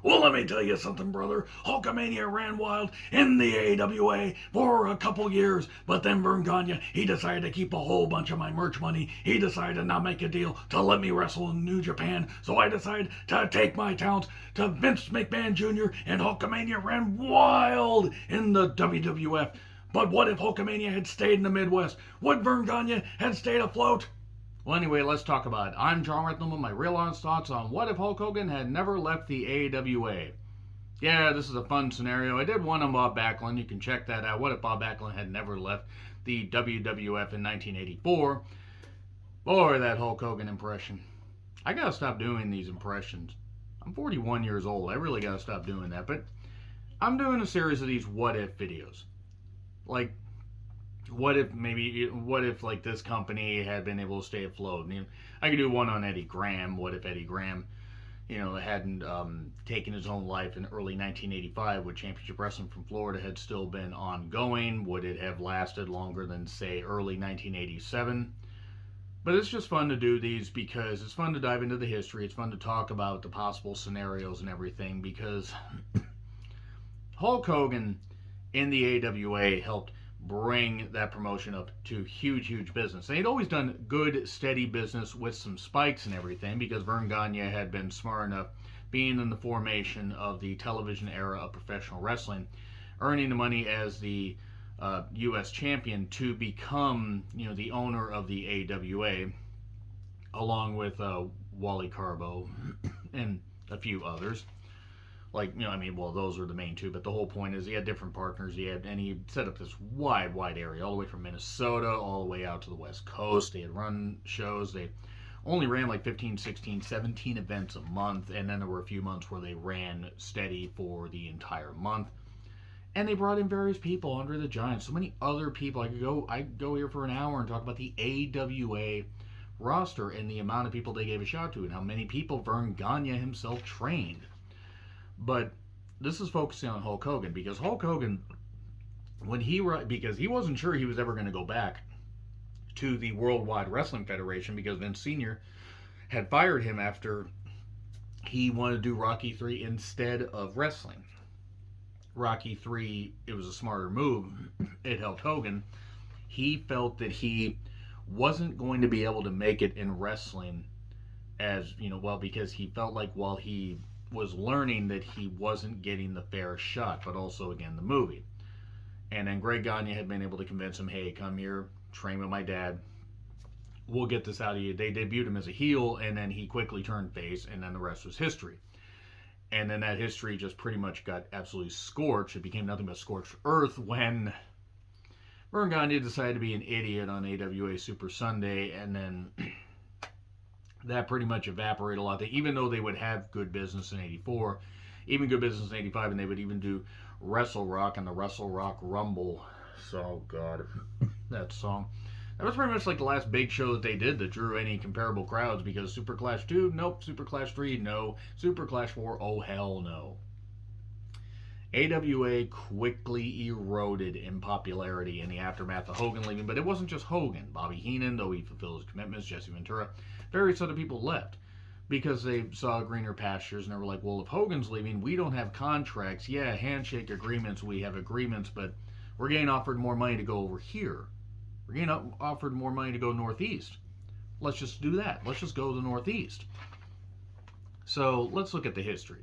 Well, let me tell you something, brother. Hulkamania ran wild in the AWA for a couple years, but then Vern Gagne, he decided to keep a whole bunch of my merch money. He decided to not make a deal to let me wrestle in New Japan, so I decided to take my talents to Vince McMahon Jr., and Hulkamania ran wild in the WWF. But what if Hulkamania had stayed in the Midwest? Would Vern Gagne had stayed afloat? Well, anyway, let's talk about it. I'm John Rethnam with my real honest thoughts on what if Hulk Hogan had never left the AWA. Yeah, this is a fun scenario. I did one on Bob Backlund. You can check that out. What if Bob Backlund had never left the WWF in 1984? Boy, that Hulk Hogan impression. I gotta stop doing these impressions. I'm 41 years old. I really gotta stop doing that. But I'm doing a series of these what if videos. Like, what if like this company had been able to stay afloat? And, I could do one on Eddie Graham. What if Eddie Graham, hadn't taken his own life in early 1985? Would Championship Wrestling from Florida had still been ongoing? Would it have lasted longer than, say, early 1987? But it's just fun to do these because it's fun to dive into the history. It's fun to talk about the possible scenarios and everything, because Hulk Hogan in the AWA helped bring that promotion up to huge business. They'd always done good, steady business with some spikes and everything, because Vern Gagne had been smart enough, being in the formation of the television era of professional wrestling, earning the money as the U.S. champion, to become, the owner of the AWA, along with Wally Carbo and a few others. Those were the main two, but the whole point is he had different partners. And he set up this wide area, all the way from Minnesota, all the way out to the West Coast. They had run shows. They only ran like 15, 16, 17 events a month, and then there were a few months where they ran steady for the entire month. And they brought in various people, Andre the Giant, so many other people. I could go here for an hour and talk about the AWA roster and the amount of people they gave a shot to, and how many people Vern Gagne himself trained. But this is focusing on Hulk Hogan, because Hulk Hogan, because he wasn't sure he was ever going to go back to the Worldwide Wrestling Federation, because Vince Sr. had fired him after he wanted to do Rocky III instead of wrestling. Rocky III, it was a smarter move. It helped Hogan. He felt that he wasn't going to be able to make it in wrestling because he felt like while he was learning that he wasn't getting the fair shot, but also, again, the movie. And then Greg Gagne had been able to convince him, hey, come here, train with my dad. We'll get this out of you. They debuted him as a heel, and then he quickly turned face, and then the rest was history. And then that history just pretty much got absolutely scorched. It became nothing but scorched earth when Vern Gagne decided to be an idiot on AWA Super Sunday, and then that pretty much evaporated a lot. Even though they would have good business in 84, even good business in 85, and they would even do Wrestle Rock and the Wrestle Rock Rumble. So, God, that song. That was pretty much like the last big show that they did that drew any comparable crowds, because Super Clash 2, nope. Super Clash 3, no. Super Clash 4, oh hell no. AWA quickly eroded in popularity in the aftermath of Hogan leaving, but it wasn't just Hogan. Bobby Heenan, though he fulfilled his commitments, Jesse Ventura, various other people left because they saw greener pastures, and they were like, well, if Hogan's leaving, we don't have contracts. Yeah, handshake agreements, we have agreements, but we're getting offered more money to go over here. We're getting offered more money to go northeast. Let's just do that. Let's just go to the northeast. So let's look at the history,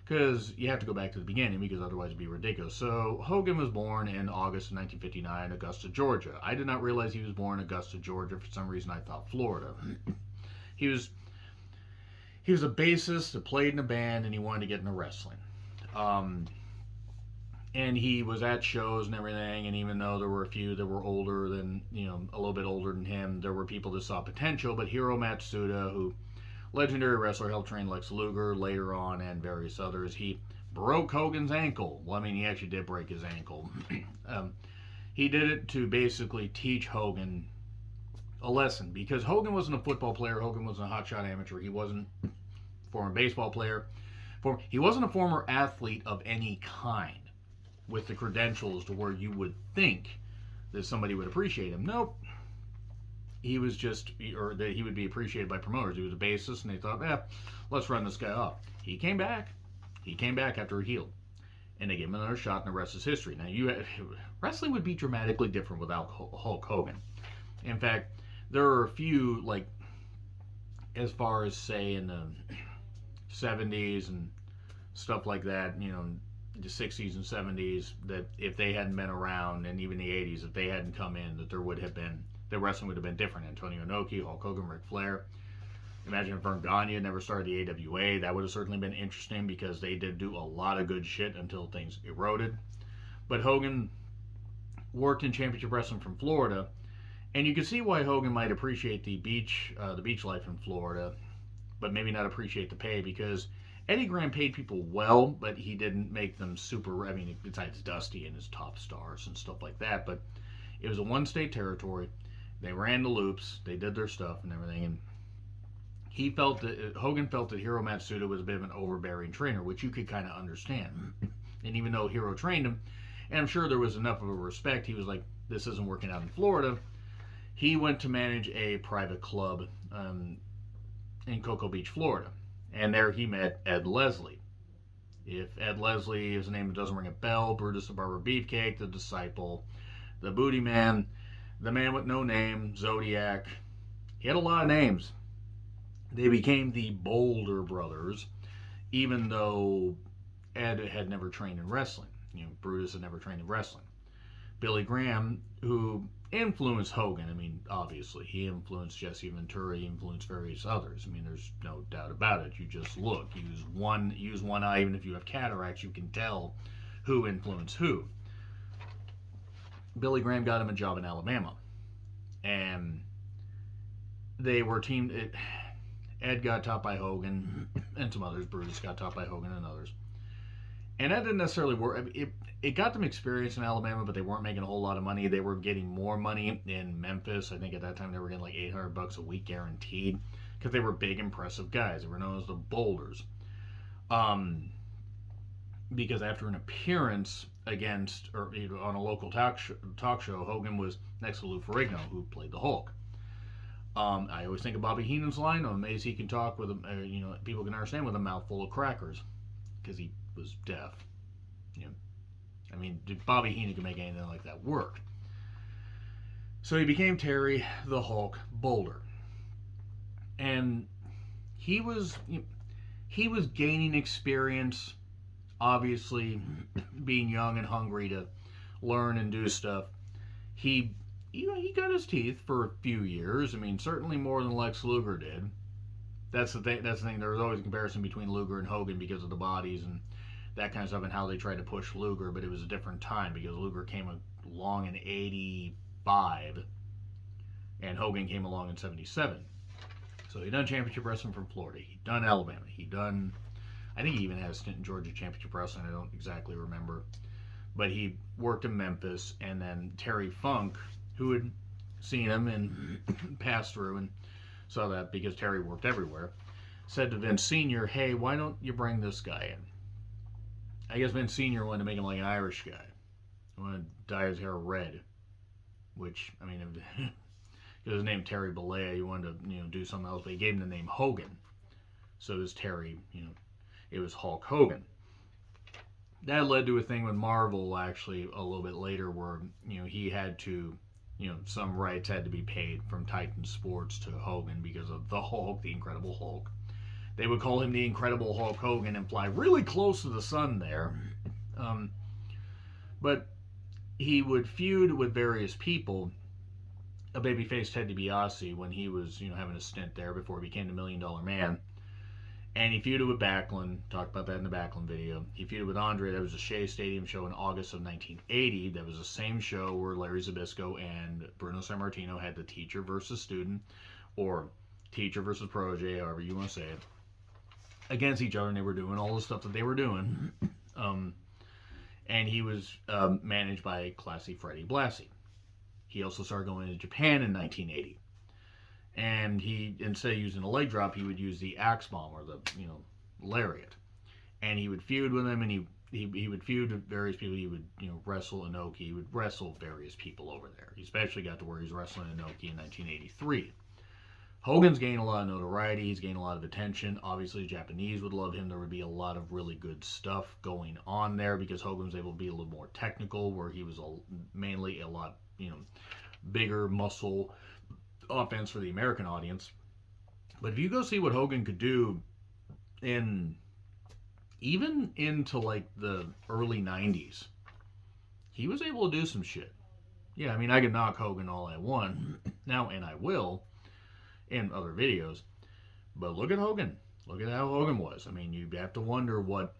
because you have to go back to the beginning, because otherwise it'd be ridiculous. So Hogan was born in August of 1959, Augusta, Georgia. I did not realize he was born in Augusta, Georgia. For some reason, I thought Florida. He was a bassist that played in a band, and he wanted to get into wrestling. And he was at shows and everything, and even though there were a few that were older than, a little bit older than him, there were people that saw potential. But Hiro Matsuda, who legendary wrestler, helped train Lex Luger later on and various others, he broke Hogan's ankle. Well, he actually did break his ankle. He did it to basically teach Hogan a lesson, because Hogan wasn't a football player. Hogan wasn't a hotshot amateur. He wasn't a former baseball player. He wasn't a former athlete of any kind with the credentials to where you would think that somebody would appreciate him. Nope. He was or that he would be appreciated by promoters. He was a bassist, and they thought, let's run this guy off. He came back. He came back after he healed, and they gave him another shot, and the rest is history. Now, wrestling would be dramatically different without Hulk Hogan. In fact, there are a few, like, as far as, say, in the 70s and stuff like that, the 60s and 70s, that if they hadn't been around, and even the 80s, if they hadn't come in, that there would have been, the wrestling would have been different. Antonio Inoki, Hulk Hogan, Ric Flair. Imagine if Vern Gagne never started the AWA. That would have certainly been interesting because they did do a lot of good shit until things eroded. But Hogan worked in championship wrestling from Florida, and you can see why Hogan might appreciate the beach life in Florida, but maybe not appreciate the pay, because Eddie Graham paid people well, but he didn't make them super. I mean, besides Dusty and his top stars and stuff like that, but it was a one-state territory. They ran the loops, they did their stuff and everything, and Hogan felt that Hiro Matsuda was a bit of an overbearing trainer, which you could kind of understand. And even though Hiro trained him, and I'm sure there was enough of a respect, he was like, this isn't working out in Florida. He went to manage a private club in Cocoa Beach, Florida. And there he met Ed Leslie. If Ed Leslie is a name that doesn't ring a bell, Brutus the Barber Beefcake, the Disciple, the Booty Man, the Man with No Name, Zodiac. He had a lot of names. They became the Boulder Brothers, even though Ed had never trained in wrestling. Brutus had never trained in wrestling. Billy Graham, who influenced Hogan, I mean, obviously, he influenced Jesse Ventura, he influenced various others. I mean, there's no doubt about it. You just look, use one eye, even if you have cataracts, you can tell who influenced who. Billy Graham got him a job in Alabama, and they were teamed. Ed got taught by Hogan and some others. Brutus got taught by Hogan and others. And that didn't necessarily work. It got them experience in Alabama, but they weren't making a whole lot of money. They were getting more money in Memphis. I think at that time they were getting like $800 a week guaranteed, because they were big, impressive guys. They were known as the Boulders. Because after an appearance against, or on a local talk show, Hogan was next to Lou Ferrigno, who played the Hulk. I always think of Bobby Heenan's line, "I'm amazed he can talk with people can understand with a mouthful of crackers," because he was deaf. I mean, Bobby Heenan could make anything like that work. So he became Terry the Hulk Boulder, and he was gaining experience, obviously, being young and hungry to learn and do stuff. He got his teeth for a few years. I mean, certainly more than Lex Luger did. That's the thing. There was always a comparison between Luger and Hogan because of the bodies and that kind of stuff, and how they tried to push Luger. But it was a different time because Luger came along in '85, and Hogan came along in '77. So he done championship wrestling from Florida. He done Alabama. I think he even had a stint in Georgia championship wrestling. I don't exactly remember, but he worked in Memphis, and then Terry Funk, who had seen him and passed through and saw that because Terry worked everywhere, said to Vince Sr., "Hey, why don't you bring this guy in?" I guess Vince Sr. wanted to make him like an Irish guy. He wanted to dye his hair red, which, I mean, because his name Terry Bollea, he wanted to do something else, but he gave him the name Hogan. So it was Terry, it was Hulk Hogan. That led to a thing with Marvel, actually, a little bit later, where, he had to, some rights had to be paid from Titan Sports to Hogan because of the Hulk, the Incredible Hulk. They would call him the Incredible Hulk Hogan and fly really close to the sun there. But he would feud with various people. A babyface Ted DiBiase, when he was, having a stint there before he became the $1 Million Man. And he feuded with Backlund. Talked about that in the Backlund video. He feuded with Andre. That was a Shea Stadium show in August of 1980. That was the same show where Larry Zbyszko and Bruno Sammartino had the teacher versus student, or teacher versus protege, however you want to say it, against each other, and they were doing all the stuff that they were doing. And he was managed by Classy Freddie Blassie. He also started going to Japan in 1980. And he, instead of using a leg drop, he would use the axe bomb, or the, lariat. And he would feud with them, and he would feud with various people. He would, wrestle Inoki. He would wrestle various people over there. He especially got to where he was wrestling Inoki in 1983. Hogan's gained a lot of notoriety. He's gained a lot of attention. Obviously, the Japanese would love him. There would be a lot of really good stuff going on there because Hogan was able to be a little more technical, where he was mainly a lot, bigger muscle offense for the American audience. But if you go see what Hogan could do even into like the early 90s, he was able to do some shit. Yeah, I mean, I can knock Hogan all I want now, and I will in other videos. But look at Hogan. Look at how Hogan was. I mean, you have to wonder what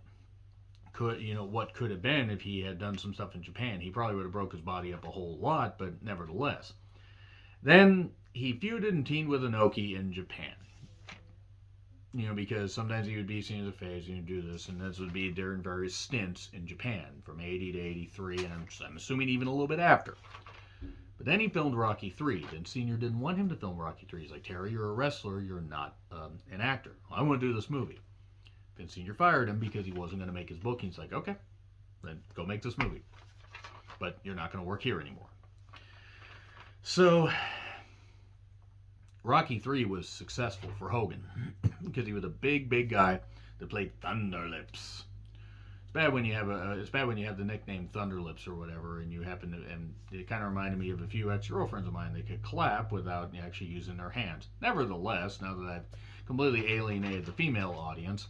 could have been if he had done some stuff in Japan. He probably would have broke his body up a whole lot, but nevertheless. Then he feuded and teamed with Inoki in Japan. Because sometimes he would be seen as a face, do this, and this would be during various stints in Japan from 80 to 83, and I'm assuming even a little bit after. But then he filmed Rocky 3. Then Senior didn't want him to film Rocky 3. He's like, Terry, you're a wrestler, you're not an actor. I want to do this movie. Then Senior fired him because he wasn't going to make his booking. He's like, okay, then go make this movie. But you're not going to work here anymore. So Rocky 3 was successful for Hogan because he was a big guy that played Thunderlips. It's bad when you have the nickname Thunderlips or whatever, and you happen to, and it kind of reminded me of a few ex-girlfriends of mine. They could clap without actually using their hands. Nevertheless, now that I've completely alienated the female audience,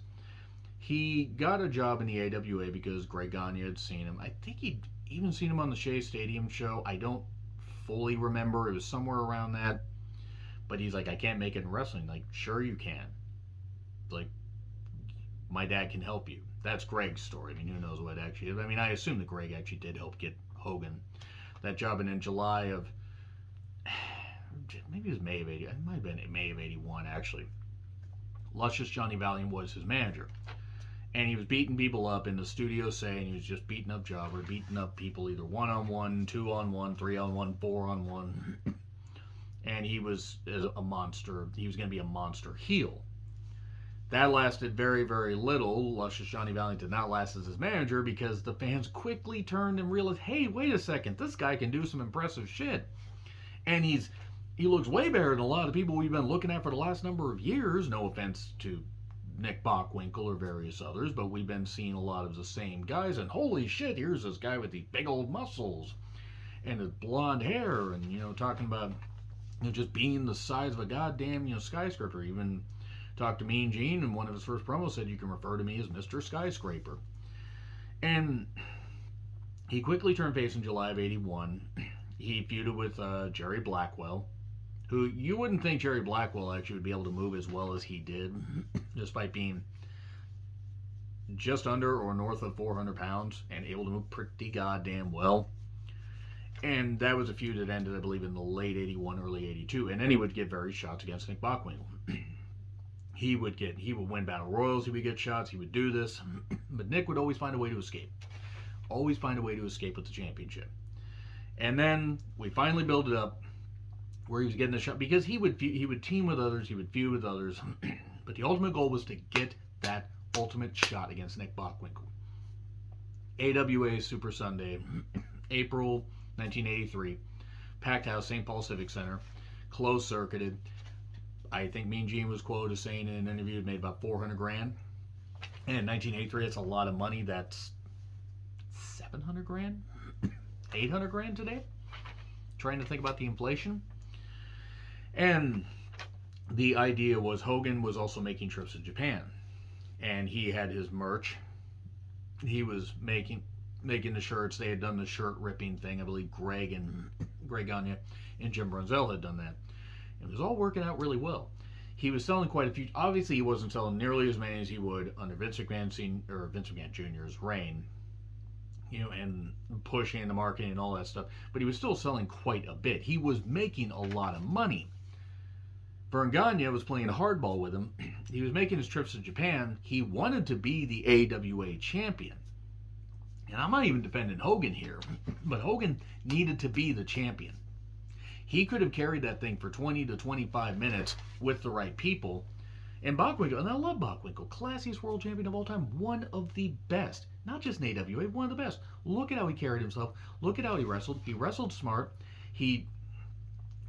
he got a job in the AWA because Greg Gagne had seen him. I think he'd even seen him on the Shea Stadium show. I don't fully remember. It was somewhere around that. But he's like, I can't make it in wrestling. Like, sure you can. Like, my dad can help you. That's Greg's story. I mean, who knows what actually is. I mean, I assume that Greg actually did help get Hogan that job. And in July of, maybe it was May of 80, it might have been May of 81, actually. Luscious Johnny Valiant was his manager. And he was beating people up in the studio, saying he was just beating up Jobber, beating up people either 1-on-1, 2-on-1, 3-on-1, 4-on-1. And he was a monster. He was going to be a monster heel. That lasted very, very little. Luscious Johnny Valiant did not last as his manager because the fans quickly turned and realized, hey, wait a second, this guy can do some impressive shit. And he looks way better than a lot of people we've been looking at for the last number of years. No offense to Nick Bockwinkel or various others, but we've been seeing a lot of the same guys. And holy shit, here's this guy with these big old muscles and his blonde hair, and talking about just being the size of a goddamn skyscraper. Even talked to Mean Gene, and one of his first promos said, you can refer to me as Mr. Skyscraper. And he quickly turned face in July of 81. He feuded with Jerry Blackwell, who you wouldn't think Jerry Blackwell actually would be able to move as well as he did, despite being just under or north of 400 pounds and able to move pretty goddamn well. And that was a feud that ended, I believe, in the late 81, early 82. And then he would get various shots against Nick Bockwinkel. He would win battle royals, he would get shots, he would do this. But Nick would always find a way to escape. Always find a way to escape with the championship. And then we finally built it up where he was getting the shot, because he would team with others, he would feud with others. But the ultimate goal was to get that ultimate shot against Nick Bockwinkel. AWA Super Sunday, April 1983, packed house, St. Paul Civic Center, closed circuited. I think Mean Gene was quoted as saying in an interview it made about $400,000. And in 1983, it's a lot of money. That's $700,000, $800,000 today. Trying to think about the inflation. And the idea was Hogan was also making trips to Japan, and he had his merch. He was making the shirts. They had done the shirt ripping thing. I believe Greg Gagne and Jim Brunzell had done that. It was all working out really well. He was selling quite a few. Obviously, he wasn't selling nearly as many as he would under Vince McMahon Jr.'s reign, and pushing the marketing and all that stuff. But he was still selling quite a bit. He was making a lot of money. Vern Gagne was playing hardball with him. He was making his trips to Japan. He wanted to be the AWA champion. And I'm not even defending Hogan here, but Hogan needed to be the champion. He could have carried that thing for 20 to 25 minutes with the right people. And Bockwinkel, and I love Bockwinkel, classiest world champion of all time, one of the best. Not just in AWA, one of the best. Look at how he carried himself. Look at how he wrestled. He wrestled smart. He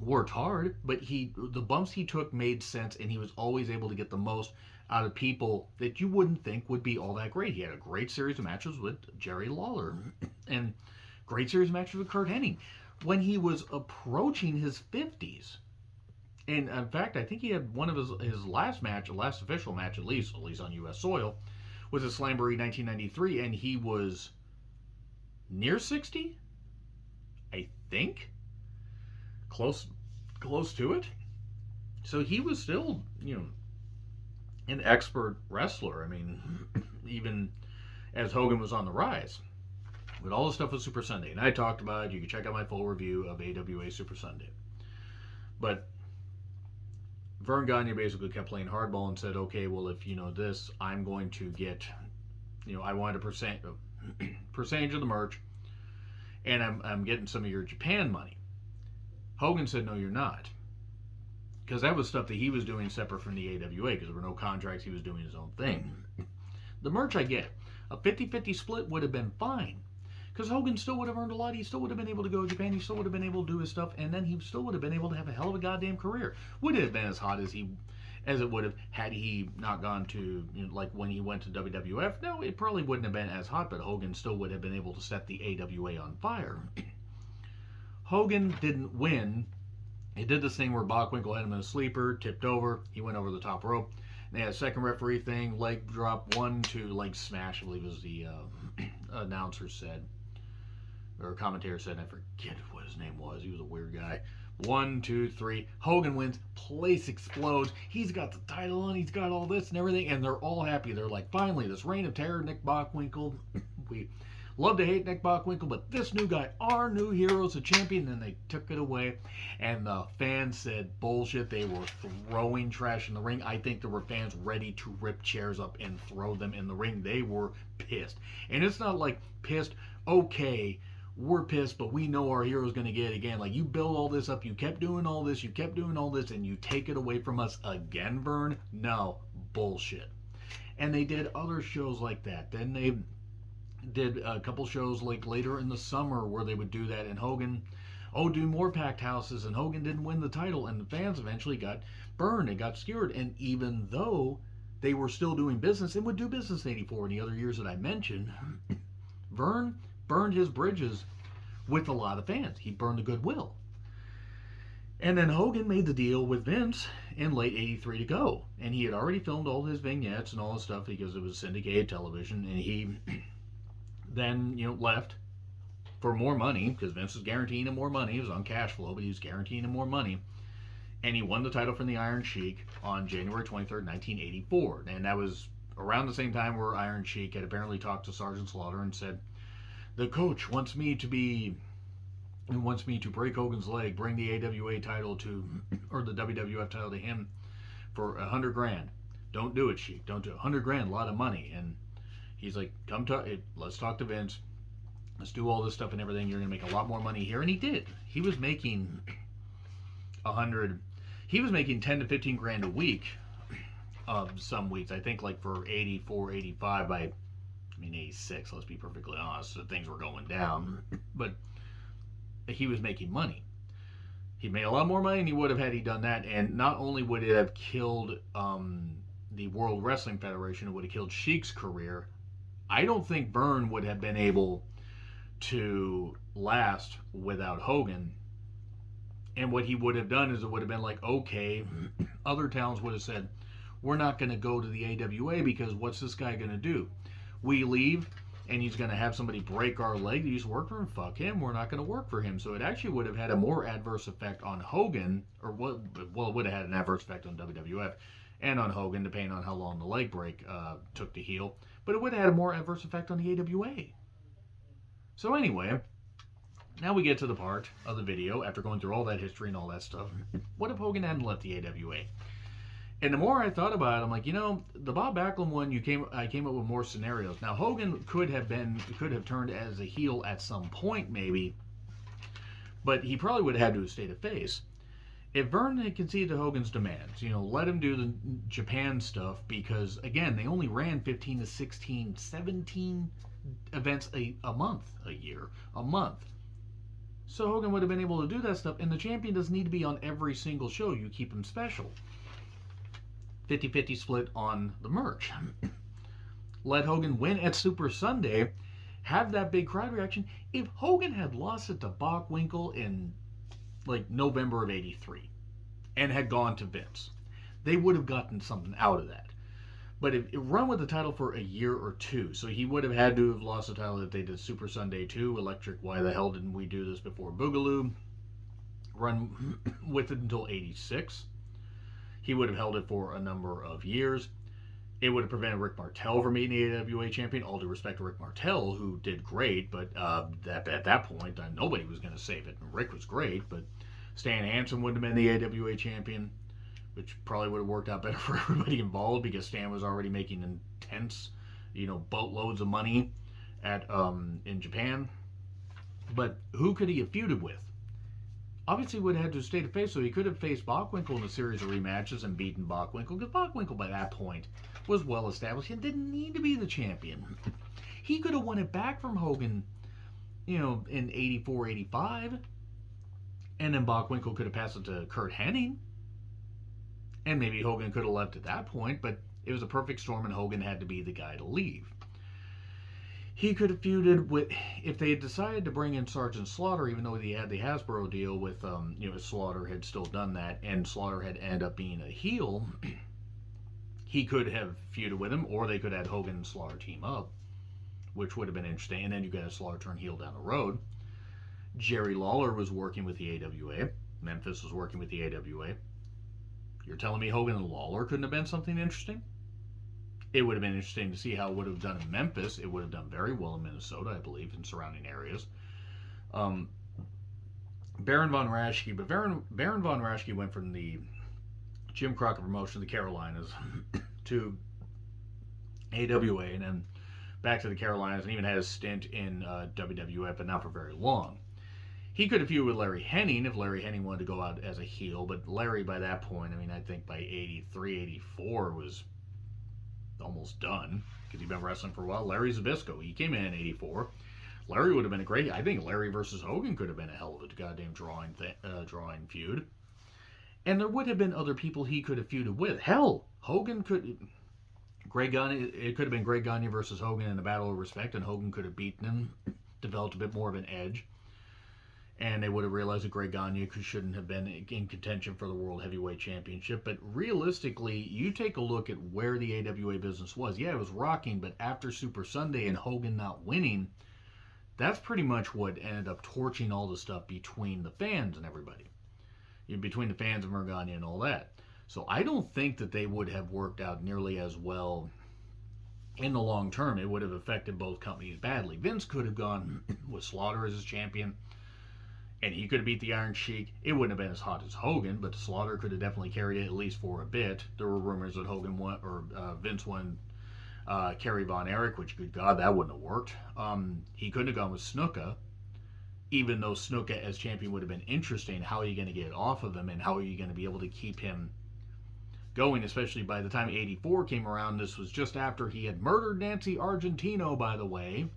worked hard, but the bumps he took made sense, and he was always able to get the most out of people that you wouldn't think would be all that great. He had a great series of matches with Jerry Lawler, and great series of matches with Kurt Hennig when he was approaching his 50s. And in fact, I think he had one of his last official match, at least on U.S. soil, was at Slamboree 1993, and he was near 60, I think, close to it. So he was still, an expert wrestler. I mean, even as Hogan was on the rise. But all the stuff with Super Sunday, and I talked about it. You can check out my full review of AWA Super Sunday. But Vern Gagne basically kept playing hardball and said, okay, well, if this, I'm going to get, I want a percentage of the merch, and I'm getting some of your Japan money. Hogan said, no, you're not. Because that was stuff that he was doing separate from the AWA, because there were no contracts. He was doing his own thing. The merch, I get. A 50-50 split would have been fine. Because Hogan still would have earned a lot. He still would have been able to go to Japan. He still would have been able to do his stuff. And then he still would have been able to have a hell of a goddamn career. Would it have been as hot as it would have had he not gone to, like when he went to WWF? No, it probably wouldn't have been as hot, but Hogan still would have been able to set the AWA on fire. Hogan didn't win. He did this thing where Bockwinkel had him in a sleeper, tipped over, he went over the top rope. They had a second referee thing, leg drop, 1, 2, leg smash, I believe was the announcer said, or commentator said, I forget what his name was, he was a weird guy. 1, 2, 3, Hogan wins, place explodes, he's got the title on, he's got all this and everything, and they're all happy. They're like, finally, this reign of terror, Nick Bockwinkel, we love to hate Nick Bockwinkel, but this new guy, our new hero, is a champion, and they took it away. And the fans said bullshit. They were throwing trash in the ring. I think there were fans ready to rip chairs up and throw them in the ring. They were pissed. And it's not like pissed, okay, we're pissed, but we know our hero's going to get it again. Like, you build all this up, you kept doing all this, and you take it away from us again, Vern? No, bullshit. And they did other shows like that. Then they did a couple shows like later in the summer where they would do that, and Hogan, do more packed houses, and Hogan didn't win the title, and the fans eventually got burned and got skewered. And even though they were still doing business and would do business in 84 and the other years that I mentioned, Vern burned his bridges with a lot of fans. He burned the goodwill. And then Hogan made the deal with Vince in late 83 to go, and he had already filmed all his vignettes and all this stuff because it was syndicated television, and he then left for more money because Vince was guaranteeing him more money. He was on cash flow, but he was guaranteeing him more money. And he won the title from the Iron Sheik on January 23rd, 1984. And that was around the same time where Iron Sheik had apparently talked to Sergeant Slaughter and said, the coach wants me to break Hogan's leg, bring the AWA title or the WWF title to him for $100,000. Don't do it, Sheik. Don't do it. $100,000, a lot of money. And he's like, let's talk to Vince. Let's do all this stuff and everything. You're going to make a lot more money here. And he did. He was making he was making 10 to 15 grand a week some weeks. I think like for 84, 85 by 86, let's be perfectly honest, so things were going down. But he was making money. He made a lot more money than he would have had he done that. And not only would it have killed the World Wrestling Federation, it would have killed Sheik's career. I don't think Vern would have been able to last without Hogan. And what he would have done is it would have been like, okay, other towns would have said, we're not going to go to the AWA because what's this guy going to do? We leave and he's going to have somebody break our leg that used to work for him. Fuck him. We're not going to work for him. So it actually would have had a more adverse effect on Hogan, it would have had an adverse effect on WWF and on Hogan, depending on how long the leg break took to heal. But it would have had a more adverse effect on the AWA. So anyway, now we get to the part of the video, after going through all that history and all that stuff. What if Hogan hadn't left the AWA? And the more I thought about it, I'm like, the Bob Backlund one, I came up with more scenarios. Now, Hogan could have turned as a heel at some point, maybe, but he probably would have had to have stayed a face. If Vern had conceded to Hogan's demands, let him do the Japan stuff, because, again, they only ran 15 to 16, 17 events a month. So Hogan would have been able to do that stuff, and the champion doesn't need to be on every single show. You keep him special. 50-50 split on the merch. Let Hogan win at Super Sunday, have that big crowd reaction. If Hogan had lost it to Bockwinkel in like November of '83 and had gone to Vince, they would have gotten something out of that. But if run with the title for a year or two, so he would have had to have lost the title if they did Super Sunday 2, Electric, why the hell didn't we do this before Boogaloo? Run with it until '86. He would have held it for a number of years. It would have prevented Rick Martel from being the AWA champion. All due respect to Rick Martel, who did great, but at that point, nobody was going to save it. Rick was great, but Stan Hansen would have been the AWA champion, which probably would have worked out better for everybody involved because Stan was already making intense, boatloads of money in Japan. But who could he have feuded with? Obviously, would have had to stay to face, so he could have faced Bockwinkel in a series of rematches and beaten Bockwinkel, because Bockwinkel by that point was well established and didn't need to be the champion. He could have won it back from Hogan, in '84, '85, and then Bockwinkel could have passed it to Curt Hennig. And maybe Hogan could have left at that point, but it was a perfect storm and Hogan had to be the guy to leave. He could have feuded with, if they had decided to bring in Sergeant Slaughter, even though he had the Hasbro deal with, Slaughter had still done that, and Slaughter had ended up being a heel, he could have feuded with him, or they could have had Hogan and Slaughter team up, which would have been interesting, and then you could have Slaughter turn heel down the road. Jerry Lawler was working with the AWA. Memphis was working with the AWA. You're telling me Hogan and Lawler couldn't have been something interesting? It would have been interesting to see how it would have done in Memphis. It would have done very well in Minnesota, I believe, and surrounding areas. Baron von Raschke, but Baron von Raschke went from the Jim Crockett promotion, the Carolinas, to AWA, and then back to the Carolinas, and even had a stint in WWF, but not for very long. He could have feuded with Larry Hennig if Larry Hennig wanted to go out as a heel, but Larry by that point, I think by '83, '84 was almost done because he'd been wrestling for a while. Larry Zbyszko, he came in '84. Larry would have been a great. I think Larry versus Hogan could have been a hell of a goddamn drawing feud. And there would have been other people he could have feuded with. Hell, Hogan could. Greg Gagne, it could have been Greg Gagne versus Hogan in a battle of respect, and Hogan could have beaten him, developed a bit more of an edge. And they would have realized that Greg Gagne shouldn't have been in contention for the World Heavyweight Championship. But realistically, you take a look at where the AWA business was. Yeah, it was rocking, but after Super Sunday and Hogan not winning, that's pretty much what ended up torching all the stuff between the fans and everybody. Between the fans of Gagne and all that. So I don't think that they would have worked out nearly as well in the long term. It would have affected both companies badly. Vince could have gone with Slaughter as his champion, and he could have beat the Iron Sheik. It wouldn't have been as hot as Hogan, but Slaughter could have definitely carried it at least for a bit. There were rumors that Hogan won, or Vince won Kerry Von Erich, which, good God, that wouldn't have worked. He couldn't have gone with Snuka, even though Snuka as champion would have been interesting. How are you going to get it off of him, and how are you going to be able to keep him going, especially by the time '84 came around? This was just after he had murdered Nancy Argentino, by the way.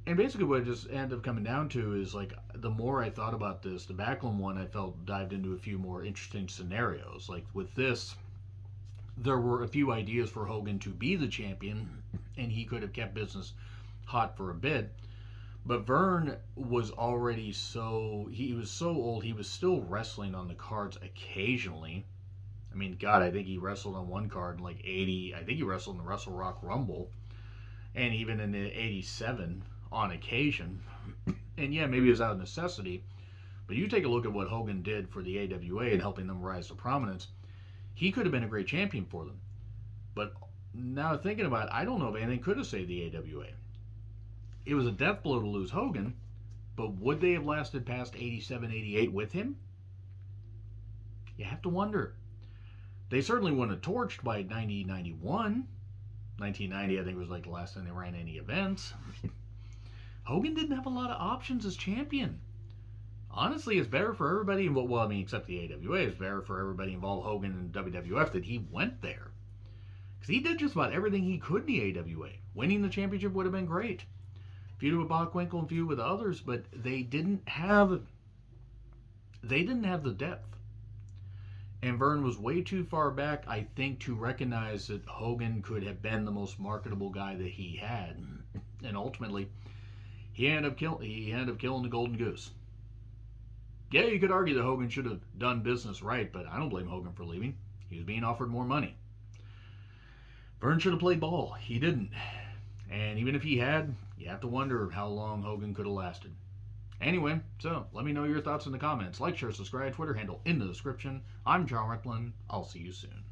And basically what it just ended up coming down to is, like, the more I thought about this, the Backlund one, I felt dived into a few more interesting scenarios. Like, with this, there were a few ideas for Hogan to be the champion, and he could have kept business hot for a bit. But Vern was already he was so old, he was still wrestling on the cards occasionally. God, I think he wrestled on one card in, like, '80. I think he wrestled in the Wrestle Rock Rumble. And even in the '87 on occasion. And yeah, maybe it was out of necessity. But you take a look at what Hogan did for the AWA and helping them rise to prominence. He could have been a great champion for them. But now thinking about it, I don't know if anything could have saved the AWA. It was a death blow to lose Hogan, but would they have lasted past '87, '88 with him? You have to wonder. They certainly wouldn't have torched by '90, '91. 1990, I think, was like the last time they ran any events. Hogan didn't have a lot of options as champion. Honestly, it's better for everybody involved. Except the AWA, it's better for everybody involved, Hogan and WWF, that he went there. Because he did just about everything he could in the AWA. Winning the championship would have been great. feuded with Bockwinkel and feuded with others, but they didn't have the depth. And Verne was way too far back, I think, to recognize that Hogan could have been the most marketable guy that he had. And ultimately, he ended up killing the Golden Goose. Yeah, you could argue that Hogan should have done business right, but I don't blame Hogan for leaving. He was being offered more money. Verne should have played ball. He didn't. And even if he had, you have to wonder how long Hogan could have lasted. Anyway, so let me know your thoughts in the comments. Like, share, subscribe, Twitter handle in the description. I'm John Recklin. I'll see you soon.